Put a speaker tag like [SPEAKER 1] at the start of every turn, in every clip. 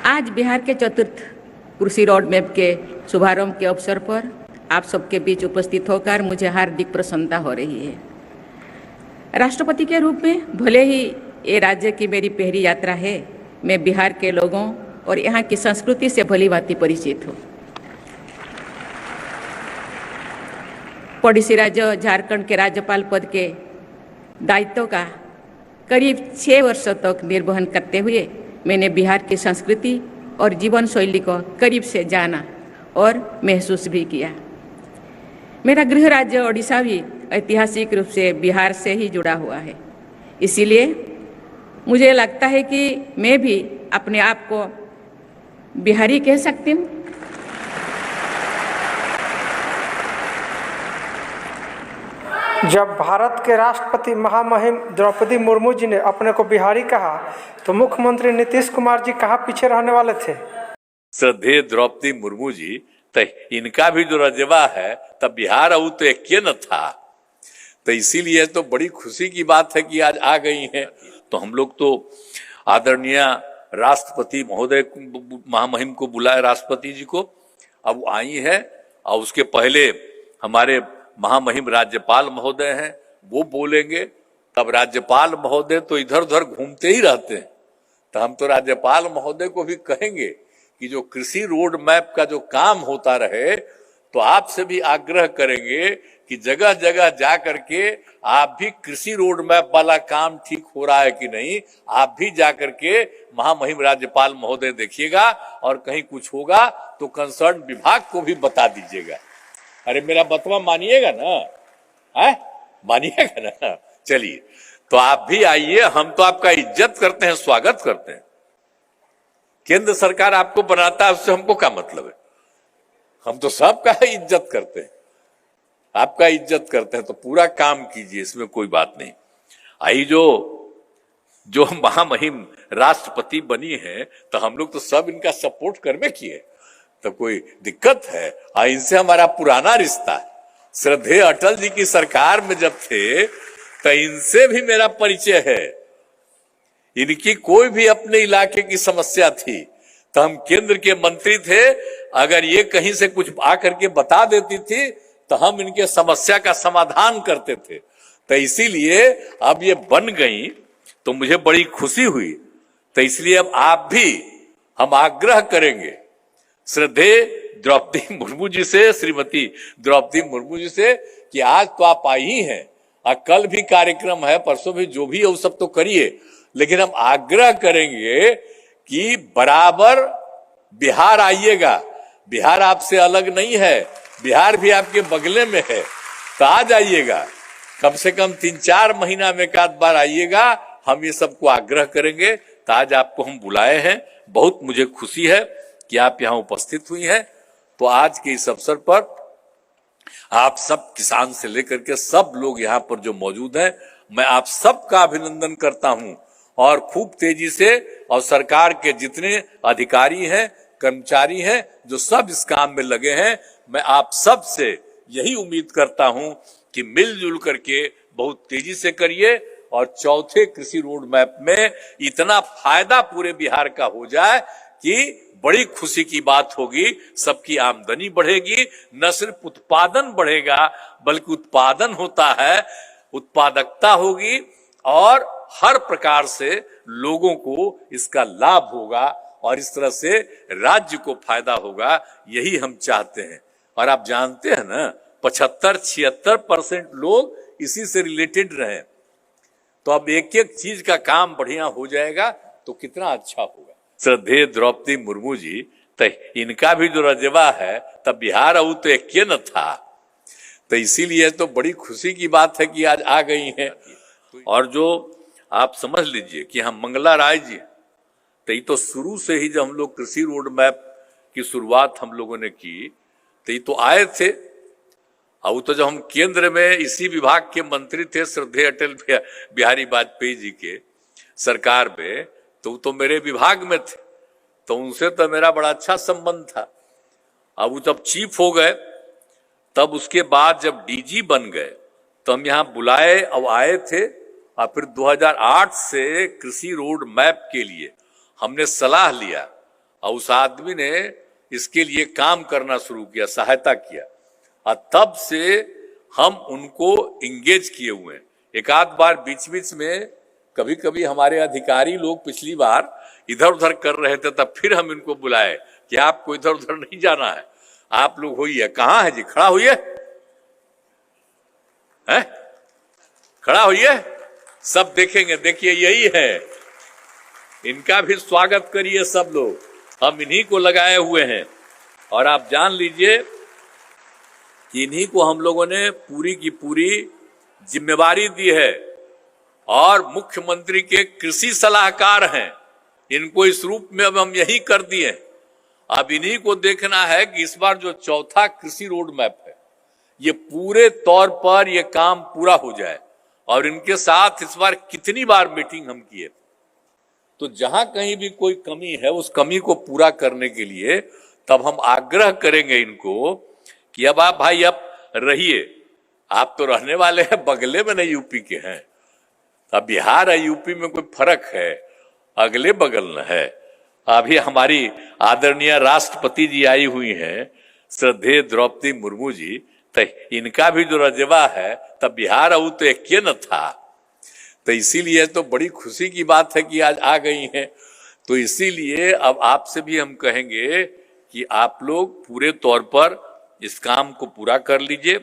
[SPEAKER 1] आज बिहार के चतुर्थ कृषि रोड मैप के शुभारंभ के अवसर पर आप सबके बीच उपस्थित होकर मुझे हार्दिक प्रसन्नता हो रही है। राष्ट्रपति के रूप में भले ही ये राज्य की मेरी पहली यात्रा है, मैं बिहार के लोगों और यहाँ की संस्कृति से भली भांति परिचित हूँ। पड़ोसी राज्य झारखंड के राज्यपाल पद के दायित्व का करीब 6 वर्षों तक निर्वहन करते हुए मैंने बिहार की संस्कृति और जीवन शैली को करीब से जाना और महसूस भी किया। मेरा गृह राज्य ओडिशा भी ऐतिहासिक रूप से बिहार से ही जुड़ा हुआ है, इसीलिए मुझे लगता है कि मैं भी अपने आप को बिहारी कह सकती हूँ।
[SPEAKER 2] जब भारत के राष्ट्रपति महामहिम द्रौपदी मुर्मू जी ने अपने को बिहारी कहा तो मुख्यमंत्री नीतीश कुमार जी कहाँ पीछे रहने वाले थे।
[SPEAKER 3] श्रद्धेय द्रौपदी मुर्मू जी तो इनका भी जो रजवा है तब बिहार आऊ तो एक न था, तो इसीलिए तो बड़ी खुशी की बात है कि आज आ गई हैं। तो हम लोग तो आदरणीय राष्ट्रपति महोदय महामहिम को बुलाए, राष्ट्रपति जी को, अब आई है। और उसके पहले हमारे महामहिम राज्यपाल महोदय हैं, वो बोलेंगे। तब राज्यपाल महोदय तो इधर उधर घूमते ही रहते हैं, तो हम तो राज्यपाल महोदय को भी कहेंगे कि जो कृषि रोड मैप का जो काम होता रहे, तो आपसे भी आग्रह करेंगे कि जगह जगह जा करके आप भी कृषि रोड मैप वाला काम ठीक हो रहा है कि नहीं, आप भी जा करके महामहिम राज्यपाल महोदय देखिएगा, और कहीं कुछ होगा तो कंसर्न विभाग को भी बता दीजिएगा। अरे मेरा बतवा मानिएगा ना, है मानिएगा ना। चलिए, तो आप भी आइए, हम तो आपका इज्जत करते हैं, स्वागत करते हैं। केंद्र सरकार आपको बनाता है, उससे हमको क्या मतलब है। हम तो सबका इज्जत करते हैं, आपका इज्जत करते हैं, तो पूरा काम कीजिए, इसमें कोई बात नहीं। आई जो महामहिम राष्ट्रपति बनी है, तो हम लोग तो सब इनका सपोर्ट करने किए, तो कोई दिक्कत है। इनसे हमारा पुराना रिश्ता है। श्रद्धेय अटल जी की सरकार में जब थे तो इनसे भी मेरा परिचय है। इनकी कोई भी अपने इलाके की समस्या थी तो हम केंद्र के मंत्री थे, अगर ये कहीं से कुछ आकर के बता देती थी तो हम इनके समस्या का समाधान करते थे। तो इसीलिए अब ये बन गई तो मुझे बड़ी खुशी हुई। तो इसलिए अब आप भी हम आग्रह करेंगे श्रद्धेय द्रौपदी मुर्मू जी से, श्रीमती द्रौपदी मुर्मू जी से, कि आज तो आप आई ही हैं, कल भी कार्यक्रम है, परसों भी, जो भी है वो सब तो करिए, लेकिन हम आग्रह करेंगे कि बराबर बिहार आइएगा। बिहार आपसे अलग नहीं है, बिहार भी आपके बगले में है, तो आ जाइएगा। कम से कम 3-4 महीना में एक आध बार आइएगा, हम ये सबको आग्रह करेंगे। तो आज आपको हम बुलाए हैं, बहुत मुझे खुशी है कि आप यहाँ उपस्थित हुई हैं। तो आज के इस अवसर पर आप सब, किसान से लेकर के सब लोग यहाँ पर जो मौजूद हैं, मैं आप सबका अभिनंदन करता हूं। और खूब तेजी से, और सरकार के जितने अधिकारी हैं, कर्मचारी हैं, जो सब इस काम में लगे हैं, मैं आप सब से यही उम्मीद करता हूं कि मिलजुल करके बहुत तेजी से करिए, और चौथे कृषि रोड मैप में इतना फायदा पूरे बिहार का हो जाए कि बड़ी खुशी की बात होगी। सबकी आमदनी बढ़ेगी, न सिर्फ उत्पादन बढ़ेगा बल्कि उत्पादन होता है, उत्पादकता होगी, और हर प्रकार से लोगों को इसका लाभ होगा, और इस तरह से राज्य को फायदा होगा। यही हम चाहते हैं। और आप जानते हैं ना, 75-76% लोग इसी से रिलेटेड रहे, तो अब एक एक चीज का काम बढ़िया हो जाएगा तो कितना अच्छा होगा। श्रद्धेय द्रौपदी मुर्मू जी तो इनका भी जो रजवा है तब बिहार आऊ तो एक न था, तो इसीलिए तो बड़ी खुशी की बात है कि आज आ गई हैं। और जो आप समझ लीजिए कि हम मंगला राय जी, तो ये तो शुरू से ही जब हम लोग कृषि रोड मैप की शुरुआत हम लोगों ने की, तो ये तो आए थे। और तो जब हम केंद्र में इसी विभाग के मंत्री थे, श्रद्धेय अटल बिहारी वाजपेयी जी के सरकार में, तो मेरे विभाग में थे, तो उनसे तो मेरा बड़ा अच्छा संबंध था। अब वो जब चीफ हो गए, तब उसके बाद जब डीजी बन गए, तो हम यहाँ बुलाए और आए थे। और फिर 2008 से कृषि रोड मैप के लिए हमने सलाह लिया, और उस आदमी ने इसके लिए काम करना शुरू किया, सहायता किया, और तब से हम उनको इंगेज किए हुए हैं। एक आध बार बीच बीच में कभी कभी हमारे अधिकारी लोग पिछली बार इधर उधर कर रहे थे, तब फिर हम इनको बुलाए कि आपको इधर उधर नहीं जाना है, आप लोग होइए। कहाँ है जी, खड़ा होइए, है खड़ा होइए, सब देखेंगे। देखिए यही है, इनका भी स्वागत करिए सब लोग, हम इन्हीं को लगाए हुए हैं। और आप जान लीजिए कि इन्हीं को हम लोगों ने पूरी की पूरी जिम्मेवारी दी है, और मुख्यमंत्री के कृषि सलाहकार हैं, इनको इस रूप में अब हम यही कर दिए। अब इन्हीं को देखना है कि इस बार जो चौथा कृषि रोड मैप है, ये पूरे तौर पर ये काम पूरा हो जाए। और इनके साथ इस बार कितनी बार मीटिंग हम किए, तो जहां कहीं भी कोई कमी है उस कमी को पूरा करने के लिए तब हम आग्रह करेंगे इनको कि अब आप भाई अब रहिए, आप तो रहने वाले हैं बगले में, नहीं यूपी के हैं। अब बिहार और यूपी में कोई फर्क है, अगले बगल न है। अभी हमारी आदरणीय राष्ट्रपति जी आई हुई हैं, श्रद्धेय द्रौपदी मुर्मू जी, तो इनका भी जो रजवा है तब बिहार और तो एक न था, तो इसीलिए तो बड़ी खुशी की बात है कि आज आ गई हैं। तो इसीलिए अब आपसे भी हम कहेंगे कि आप लोग पूरे तौर पर इस काम को पूरा कर लीजिए,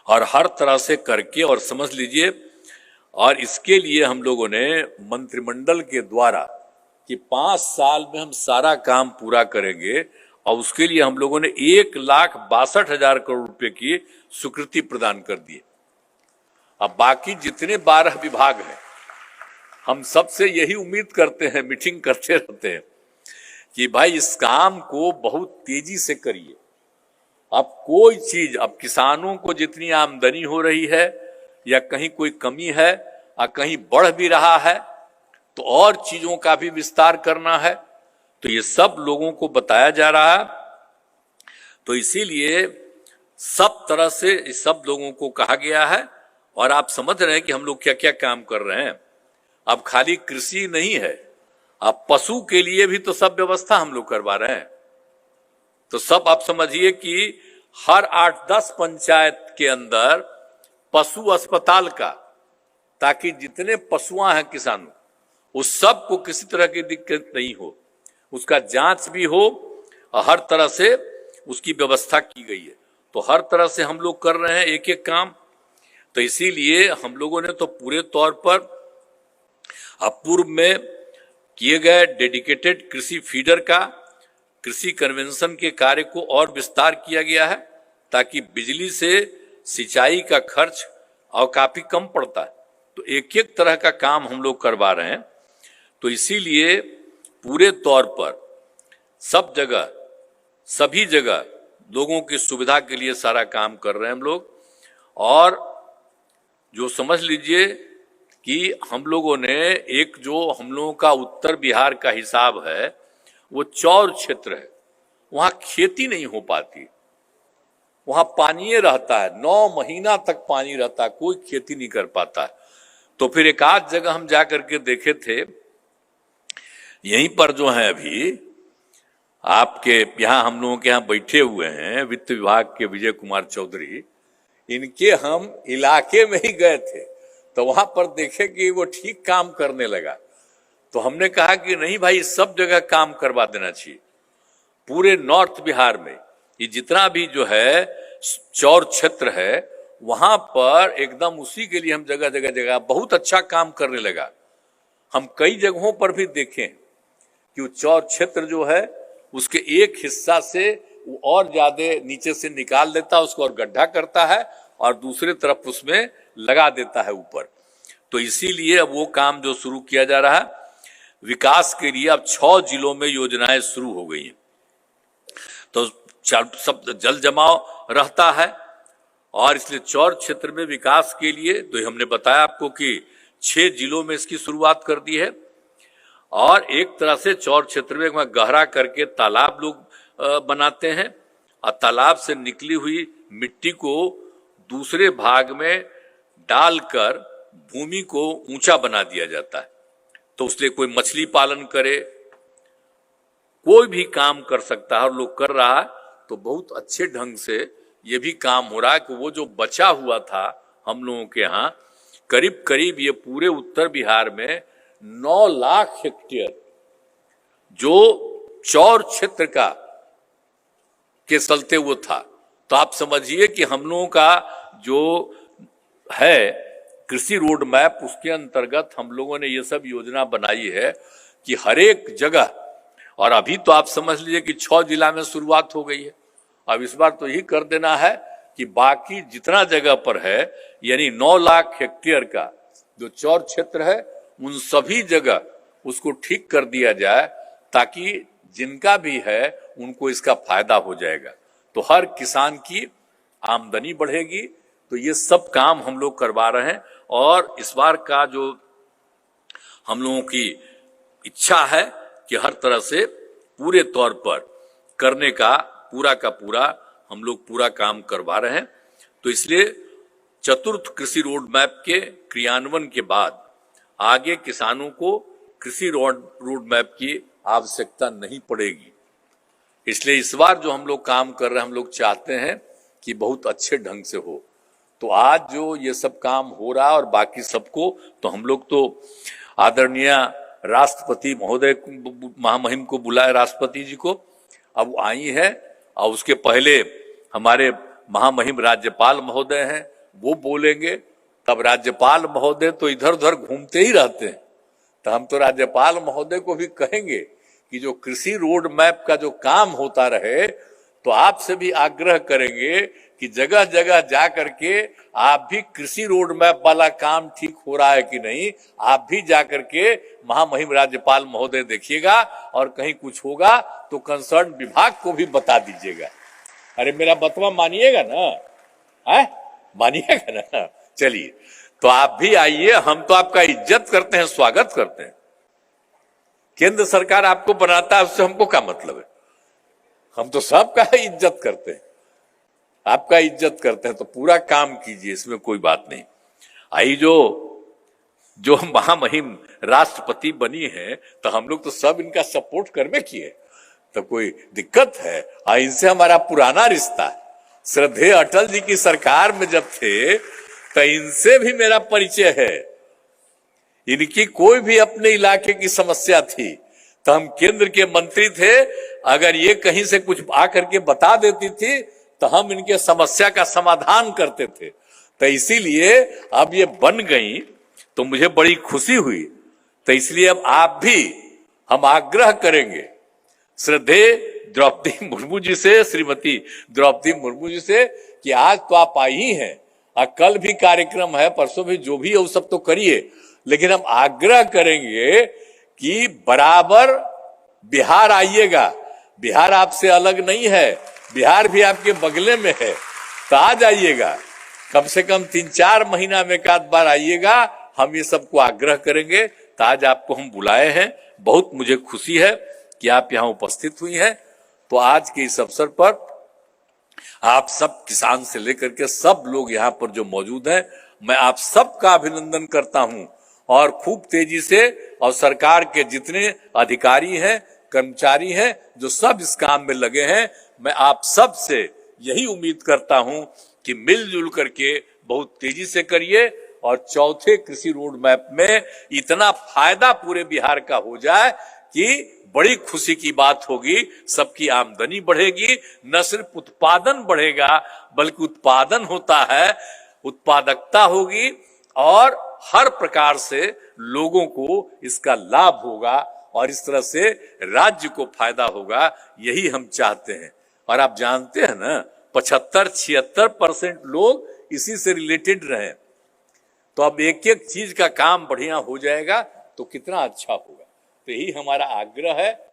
[SPEAKER 3] और हर तरह से करके और समझ लीजिए। और इसके लिए हम लोगों ने मंत्रिमंडल के द्वारा कि 5 साल में हम सारा काम पूरा करेंगे, और उसके लिए हम लोगों ने 1,62,000 करोड़ रुपए की स्वीकृति प्रदान कर दी। अब बाकी जितने 12 विभाग हैं, हम सबसे यही उम्मीद करते हैं, मीटिंग करते रहते हैं कि भाई इस काम को बहुत तेजी से करिए। अब कोई चीज, अब किसानों को जितनी आमदनी हो रही है या कहीं कोई कमी है और कहीं बढ़ भी रहा है, तो और चीजों का भी विस्तार करना है, तो ये सब लोगों को बताया जा रहा है। तो इसीलिए सब तरह से सब लोगों को कहा गया है, और आप समझ रहे हैं कि हम लोग क्या क्या काम कर रहे हैं। अब खाली कृषि नहीं है, अब पशु के लिए भी तो सब व्यवस्था हम लोग करवा रहे हैं। तो सब आप समझिए कि हर 8-10 पंचायत के अंदर पशु अस्पताल का, ताकि जितने पशुआं हैं किसानों, उस सब को किसी तरह की दिक्कत नहीं हो, उसका जांच भी हो और हर तरह से उसकी व्यवस्था की गई है। तो हर तरह से हम लोग कर रहे हैं एक एक काम। तो इसीलिए हम लोगों ने तो पूरे तौर पर पूर्व में किए गए डेडिकेटेड कृषि फीडर का, कृषि कन्वेंशन के कार्य को और विस्तार किया गया है, ताकि बिजली से सिंचाई का खर्च और काफी कम पड़ता है। तो एक एक तरह का काम हम लोग करवा रहे हैं। तो इसीलिए पूरे तौर पर सब जगह, सभी जगह लोगों की सुविधा के लिए सारा काम कर रहे हैं हम लोग। और जो समझ लीजिए कि हम लोगों ने एक जो हम लोगों का उत्तर बिहार का हिसाब है, वो चौर क्षेत्र है, वहां खेती नहीं हो पाती, वहां पानी रहता है, 9 महीना तक पानी रहता है, कोई खेती नहीं कर पाता है। तो फिर एक आध जगह हम जा करके देखे थे, यहीं पर जो है अभी आपके यहाँ हम लोगों के यहाँ बैठे हुए हैं वित्त विभाग के विजय कुमार चौधरी, इनके हम इलाके में ही गए थे, तो वहां पर देखे कि वो ठीक काम करने लगा। तो हमने कहा कि नहीं भाई, सब जगह काम करवा देना चाहिए। पूरे नॉर्थ बिहार में ये जितना भी जो है चौर क्षेत्र है, वहां पर एकदम उसी के लिए हम जगह जगह जगह बहुत अच्छा काम करने लगा। हम कई जगहों पर भी देखें कि वो चौर क्षेत्र जो है उसके एक हिस्सा से वो और ज्यादा नीचे से निकाल देता है उसको, और गड्ढा करता है, और दूसरे तरफ उसमें लगा देता है ऊपर। तो इसीलिए अब वो काम जो शुरू किया जा रहा है विकास के लिए, अब 6 जिलों में योजनाएं शुरू हो गई हैं। तो सब जल जमाव रहता है, और इसलिए चौर क्षेत्र में विकास के लिए तो हमने बताया आपको कि 6 जिलों में इसकी शुरुआत कर दी है। और एक तरह से चौर क्षेत्र में गहरा करके तालाब लोग बनाते हैं, और तालाब से निकली हुई मिट्टी को दूसरे भाग में डालकर भूमि को ऊंचा बना दिया जाता है। तो उसलिए कोई मछली पालन करे, कोई भी काम कर सकता है और लोग कर रहा है। तो बहुत अच्छे ढंग से ये भी काम हो रहा है कि वो जो बचा हुआ था हम लोगों के यहाँ, करीब करीब ये पूरे उत्तर बिहार में 9 लाख हेक्टेयर जो चौर क्षेत्र का के चलते वो था। तो आप समझिए कि हम लोगों का जो है कृषि रोड मैप, उसके अंतर्गत हम लोगों ने ये सब योजना बनाई है कि हर एक जगह, और अभी तो आप समझ लीजिए कि 6 जिला में शुरुआत हो गई है। अब इस बार तो यही कर देना है कि बाकी जितना जगह पर है, यानी 9 लाख हेक्टेयर का जो चौर क्षेत्र है, उन सभी जगह उसको ठीक कर दिया जाए, ताकि जिनका भी है उनको इसका फायदा हो जाएगा। तो हर किसान की आमदनी बढ़ेगी। तो ये सब काम हम लोग करवा रहे हैं, और इस बार का जो हम लोगों की इच्छा है कि हर तरह से पूरे तौर पर करने का पूरा हम लोग पूरा काम करवा रहे हैं। तो इसलिए चतुर्थ कृषि रोड मैप के क्रियान्वयन के बाद आगे किसानों को कृषि रोड मैप की आवश्यकता नहीं पड़ेगी। इसलिए इस बार जो हम लोग काम कर रहे हैं, हम लोग चाहते हैं कि बहुत अच्छे ढंग से हो। तो आज जो ये सब काम हो रहा है और बाकी सबको, तो हम लोग तो आदरणीय राष्ट्रपति महोदय महामहिम को बुलाए, राष्ट्रपति जी को, अब वो आई है। और उसके पहले हमारे महामहिम राज्यपाल महोदय हैं, वो बोलेंगे। तब राज्यपाल महोदय तो इधर उधर घूमते ही रहते हैं, तो हम तो राज्यपाल महोदय को भी कहेंगे कि जो कृषि रोड मैप का जो काम होता रहे, तो आपसे भी आग्रह करेंगे कि जगह जगह जा करके आप भी कृषि रोड मैप वाला काम ठीक हो रहा है कि नहीं, आप भी जा करके महामहिम राज्यपाल महोदय देखिएगा, और कहीं कुछ होगा तो कंसर्न विभाग को भी बता दीजिएगा। अरे मेरा बतवा मानिएगा ना, है मानिएगा ना। चलिए, तो आप भी आइए, हम तो आपका इज्जत करते हैं, स्वागत करते हैं। केंद्र सरकार आपको बनाता है, उससे हमको क्या मतलब है? हम तो सबका इज्जत करते हैं, आपका इज्जत करते हैं। तो पूरा काम कीजिए, इसमें कोई बात नहीं। आई जो महामहिम राष्ट्रपति बनी है, तो हम लोग तो सब इनका सपोर्ट करने किए, तो कोई दिक्कत है? इनसे हमारा पुराना रिश्ता है। श्रद्धेय अटल जी की सरकार में जब थे, तो इनसे भी मेरा परिचय है। इनकी कोई भी अपने इलाके की समस्या थी, तो हम केंद्र के मंत्री थे, अगर ये कहीं से कुछ आकर के बता देती थी, तो हम इनके समस्या का समाधान करते थे। तो इसीलिए अब ये बन गई, तो मुझे बड़ी खुशी हुई। तो इसलिए अब आप भी, हम आग्रह करेंगे श्रद्धेय द्रौपदी मुर्मू जी से, श्रीमती द्रौपदी मुर्मू जी से, कि आज तो आप आई ही हैं, और कल भी कार्यक्रम है, परसों भी, जो भी है वो सब तो करिए, लेकिन हम आग्रह करेंगे कि बराबर बिहार आइएगा। बिहार आपसे अलग नहीं है, बिहार भी आपके बगले में है, तो आ जाइएगा। कम से कम 3-4 महीना में एक आध बार आइएगा, हम ये सबको आग्रह करेंगे। तो आज आपको हम बुलाए हैं, बहुत मुझे खुशी है कि आप यहाँ उपस्थित हुई हैं। तो आज के इस अवसर पर आप सब, किसान से लेकर के सब लोग यहाँ पर जो मौजूद हैं, मैं आप सबका अभिनंदन करता हूं, और खूब तेजी से, और सरकार के जितने अधिकारी हैं, कर्मचारी हैं, जो सब इस काम में लगे हैं, मैं आप सब से यही उम्मीद करता हूं कि मिलजुल करके बहुत तेजी से करिए, और चौथे कृषि रोड मैप में इतना फायदा पूरे बिहार का हो जाए कि बड़ी खुशी की बात होगी। सबकी आमदनी बढ़ेगी, न सिर्फ उत्पादन बढ़ेगा, बल्कि उत्पादन होता है, उत्पादकता होगी, और हर प्रकार से लोगों को इसका लाभ होगा, और इस तरह से राज्य को फायदा होगा। यही हम चाहते हैं। और आप जानते हैं ना, 75-76% लोग इसी से रिलेटेड रहे। तो अब एक एक चीज का काम बढ़िया हो जाएगा, तो कितना अच्छा होगा। तो यही हमारा आग्रह है।